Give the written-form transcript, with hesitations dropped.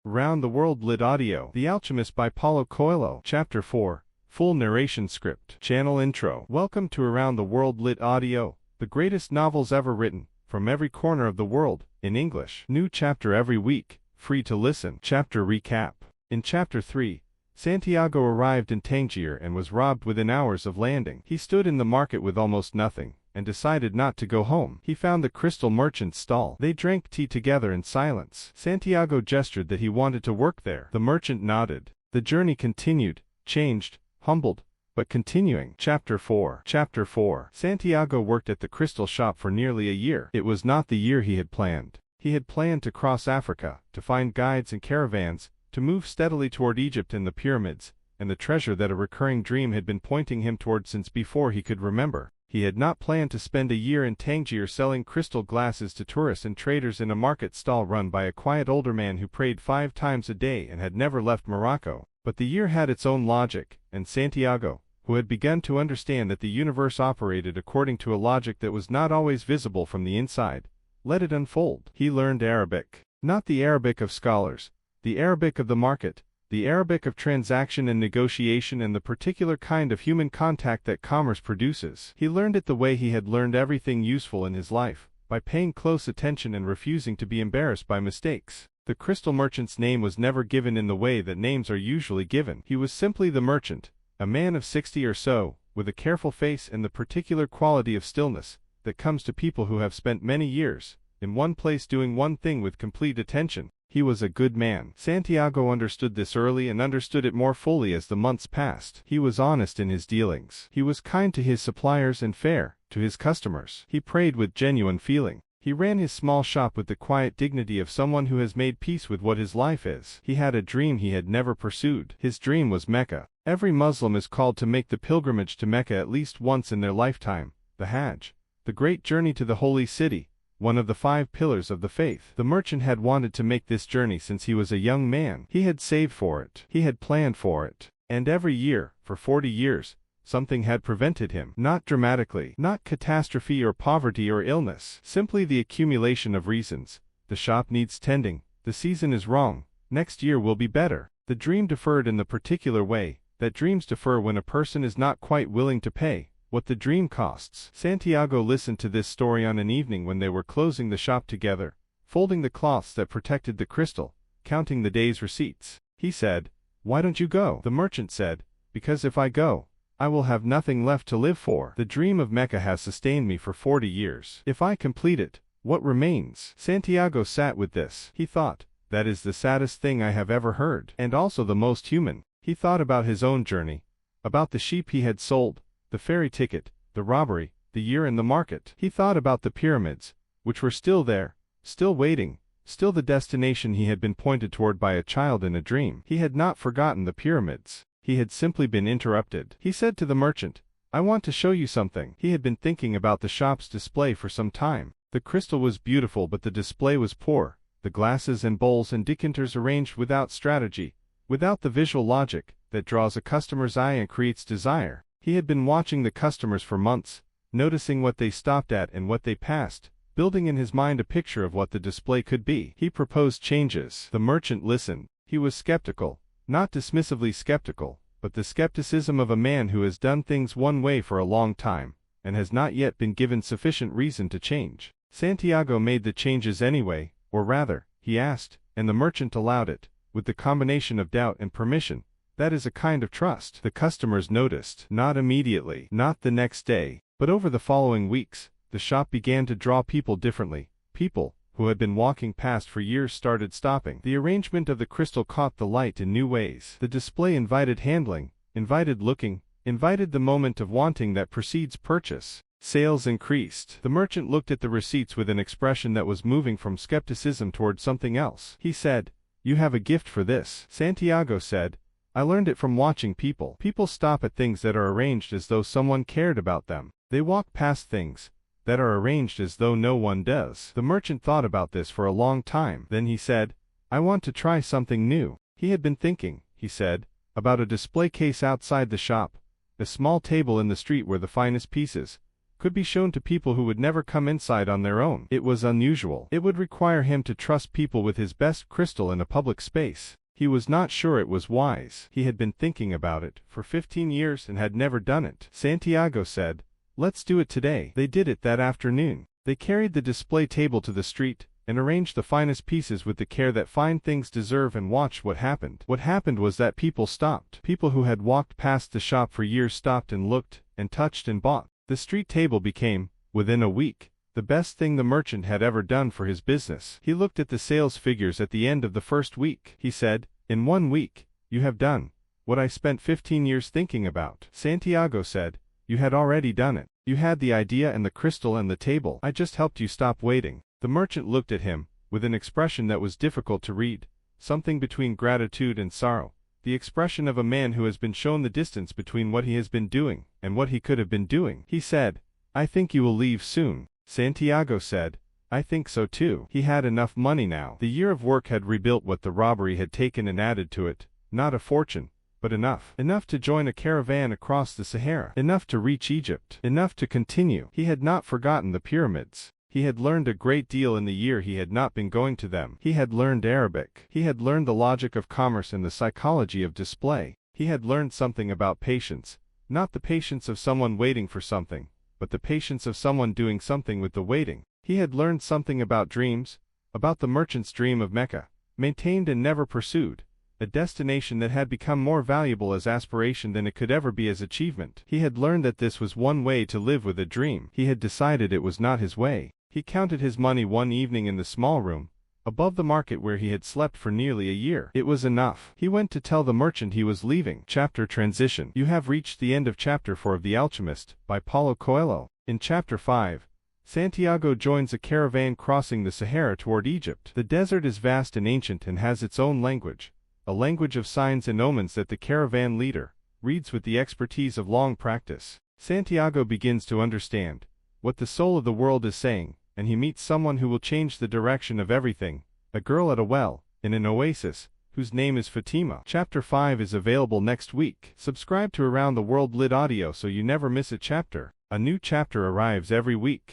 Around the World Lit Audio. The Alchemist by Paulo Coelho. Chapter 4. Full narration script. Channel intro. Welcome to Around the World Lit Audio, the greatest novels ever written, from every corner of the world, in English. New chapter every week, free to listen. Chapter recap. In Chapter 3, Santiago arrived in Tangier and was robbed within hours of landing. He stood in the market with almost nothing, and decided not to go home. He found the crystal merchant's stall. They drank tea together in silence. Santiago gestured that he wanted to work there. The merchant nodded. The journey continued, changed, humbled, but continuing. Chapter 4. Chapter 4. Santiago worked at the crystal shop for nearly a year. It was not the year he had planned. He had planned to cross Africa, to find guides and caravans, to move steadily toward Egypt and the pyramids, and the treasure that a recurring dream had been pointing him toward since before he could remember. He had not planned to spend a year in Tangier selling crystal glasses to tourists and traders in a market stall run by a quiet older man who prayed 5 times a day and had never left Morocco. But the year had its own logic, and Santiago, who had begun to understand that the universe operated according to a logic that was not always visible from the inside, let it unfold. He learned Arabic. Not the Arabic of scholars, the Arabic of the market, the Arabic of transaction and negotiation and the particular kind of human contact that commerce produces. He learned it the way he had learned everything useful in his life, by paying close attention and refusing to be embarrassed by mistakes. The crystal merchant's name was never given in the way that names are usually given. He was simply the merchant, a man of 60 or so, with a careful face and the particular quality of stillness that comes to people who have spent many years in one place doing one thing with complete attention. He was a good man. Santiago understood this early and understood it more fully as the months passed. He was honest in his dealings. He was kind to his suppliers and fair to his customers. He prayed with genuine feeling. He ran his small shop with the quiet dignity of someone who has made peace with what his life is. He had a dream he had never pursued. His dream was Mecca. Every Muslim is called to make the pilgrimage to Mecca at least once in their lifetime, the Hajj, the great journey to the holy city, one of the 5 pillars of the faith. The merchant had wanted to make this journey since he was a young man. He had saved for it. He had planned for it. And every year, for 40 years, something had prevented him. Not dramatically, not catastrophe or poverty or illness, simply the accumulation of reasons. The shop needs tending. The season is wrong. Next year will be better. The dream deferred in the particular way that dreams defer when a person is not quite willing to pay what the dream costs. Santiago listened to this story on an evening when they were closing the shop together, folding the cloths that protected the crystal, counting the day's receipts. He said, "Why don't you go?" The merchant said, "Because if I go, I will have nothing left to live for. The dream of Mecca has sustained me for 40 years. If I complete it, what remains?" Santiago sat with this. He thought, that is the saddest thing I have ever heard. And also the most human. He thought about his own journey, about the sheep he had sold, the ferry ticket, the robbery, the year in the market. He thought about the pyramids, which were still there, still waiting, still the destination he had been pointed toward by a child in a dream. He had not forgotten the pyramids. He had simply been interrupted. He said to the merchant, "I want to show you something." He had been thinking about the shop's display for some time. The crystal was beautiful but the display was poor. The glasses and bowls and decanters arranged without strategy, without the visual logic that draws a customer's eye and creates desire. He had been watching the customers for months, noticing what they stopped at and what they passed, building in his mind a picture of what the display could be. He proposed changes. The merchant listened. He was skeptical, not dismissively skeptical, but the skepticism of a man who has done things one way for a long time, and has not yet been given sufficient reason to change. Santiago made the changes anyway, or rather, he asked, and the merchant allowed it, with the combination of doubt and permission. That is a kind of trust. The customers noticed. Not immediately, not the next day, but over the following weeks, the shop began to draw people differently. People who had been walking past for years started stopping. The arrangement of the crystal caught the light in new ways. The display invited handling, invited looking, invited the moment of wanting that precedes purchase. Sales increased. The merchant looked at the receipts with an expression that was moving from skepticism toward something else. He said, "You have a gift for this." Santiago said, "I learned it from watching people. People stop at things that are arranged as though someone cared about them. They walk past things that are arranged as though no one does." The merchant thought about this for a long time. Then he said, "I want to try something new." He had been thinking, he said, about a display case outside the shop, a small table in the street where the finest pieces could be shown to people who would never come inside on their own. It was unusual. It would require him to trust people with his best crystal in a public space. He was not sure it was wise. He had been thinking about it for 15 years and had never done it. Santiago said, "Let's do it today." They did it that afternoon. They carried the display table to the street and arranged the finest pieces with the care that fine things deserve and watched what happened. What happened was that people stopped. People who had walked past the shop for years stopped and looked and touched and bought. The street table became, within a week, the best thing the merchant had ever done for his business. He looked at the sales figures at the end of the first week. He said, "In 1 week, you have done what I spent 15 years thinking about." Santiago said, "You had already done it. You had the idea and the crystal and the table. I just helped you stop waiting." The merchant looked at him, with an expression that was difficult to read, something between gratitude and sorrow, the expression of a man who has been shown the distance between what he has been doing and what he could have been doing. He said, "I think you will leave soon." Santiago said, "I think so too." He had enough money now. The year of work had rebuilt what the robbery had taken and added to it, not a fortune, but enough. Enough to join a caravan across the Sahara. Enough to reach Egypt. Enough to continue. He had not forgotten the pyramids. He had learned a great deal in the year he had not been going to them. He had learned Arabic. He had learned the logic of commerce and the psychology of display. He had learned something about patience, not the patience of someone waiting for something, but the patience of someone doing something with the waiting. He had learned something about dreams, about the merchant's dream of Mecca, maintained and never pursued, a destination that had become more valuable as aspiration than it could ever be as achievement. He had learned that this was one way to live with a dream. He had decided it was not his way. He counted his money one evening in the small room, above the market where he had slept for nearly a year. It was enough. He went to tell the merchant he was leaving. Chapter Transition. You have reached the end of Chapter 4 of The Alchemist, by Paulo Coelho. In Chapter 5, Santiago joins a caravan crossing the Sahara toward Egypt. The desert is vast and ancient and has its own language, a language of signs and omens that the caravan leader reads with the expertise of long practice. Santiago begins to understand what the soul of the world is saying, and he meets someone who will change the direction of everything, a girl at a well, in an oasis, whose name is Fatima. Chapter 5 is available next week. Subscribe to Around the World Lit Audio so you never miss a chapter. A new chapter arrives every week.